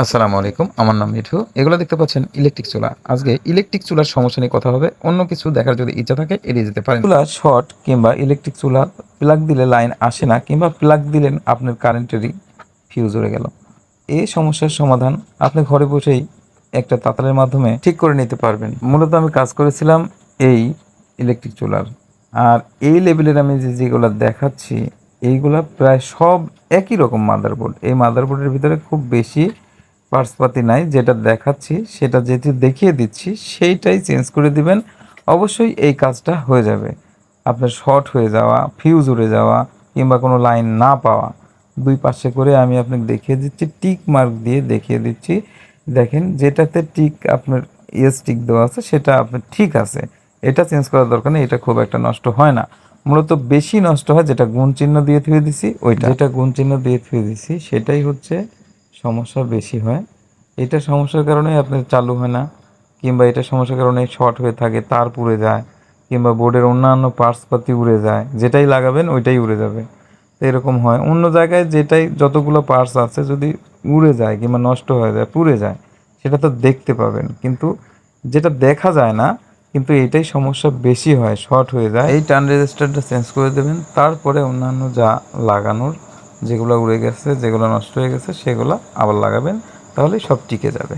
আসসালামু আলাইকুম। আমার নাম মিঠু। এগুলো দেখতে পাচ্ছেন ইলেকট্রিক চুলা। আজকে ইলেকট্রিক চুলার সমস্যা নিয়ে কথা হবে। অন্য কিছু দেখার যদি ইচ্ছা থাকে এড়িয়ে যেতে পারেন। চুলা শর্ট কিংবা ইলেকট্রিক চুলা প্লাগ দিলে লাইন আসে না কিংবা প্লাগ দিলেন আপনার কারেন্টেরই ফিউজ উড়ে গেল। এই সমস্যার সমাধান আপনি ঘরে বসেই একটা তাতারের মাধ্যমে ঠিক করে নিতে পারবেন। মূলত আমি কাজ করেছিলাম এই ইলেকট্রিক চুলার। আর এই লেভেলের আমি যেগুলা দেখাচ্ছি এইগুলা প্রায় সব একই রকম মাদারবোর্ড। এই মাদারবোর্ডের ভিতরে খুব বেশি পার্টসপাতি নাই। যেটা দেখাচ্ছি সেটা যেটি দেখিয়ে দিচ্ছি সেইটাই চেঞ্জ করে দিবেন। অবশ্যই এই কাজটা হয়ে যাবে। আপনার শর্ট হয়ে যাওয়া, ফিউজ উড়ে যাওয়া কিংবা কোনো লাইন না পাওয়া, ২ পাশে করে আমি আপনাকে দেখিয়ে দিচ্ছি। টিক মার্ক দিয়ে দেখিয়ে দিচ্ছি। দেখেন যেটাতে টিক আপনার ইয়েস টিক দেওয়া আছে সেটা আপনার ঠিক আছে। এটা চেঞ্জ করার দরকার নেই। এটা খুব একটা নষ্ট হয় না। মূলত বেশি নষ্ট হয় যেটা গুণ চিহ্ন দিয়ে থুয়ে দিছি ওইটা। যেটা গুণ চিহ্ন দিয়ে থুয়ে দিছি সেটাই হচ্ছে সমস্যা বেশি হয়। এটা সমস্যার কারণে আপনার চালু হয় না কিংবা এটা সমস্যার কারণে শর্ট হয়ে থাকে, তার পুড়ে যায় কিংবা বোর্ডের অন্যান্য পার্টসপাতি উড়ে যায়। যেটাই লাগাবেন ওইটাই উড়ে যাবে। তো এরকম হয়। অন্য জায়গায় যেটাই যতগুলো পার্টস আছে যদি উড়ে যায় কিংবা নষ্ট হয়ে যায়, পুড়ে যায়, সেটা তো দেখতে পাবেন। কিন্তু যেটা দেখা যায় না, কিন্তু এটাই সমস্যা বেশি হয়, শর্ট হয়ে যায়। এই টার্ন রেজিস্টারটা চেঞ্জ করে দেবেন। তারপরে অন্যান্য যা লাগানোর, যেগুলো উড়ে গেছে, যেগুলো নষ্ট হয়ে গেছে সেগুলো আবার লাগাবেন। তাহলেই সব টিকে যাবে।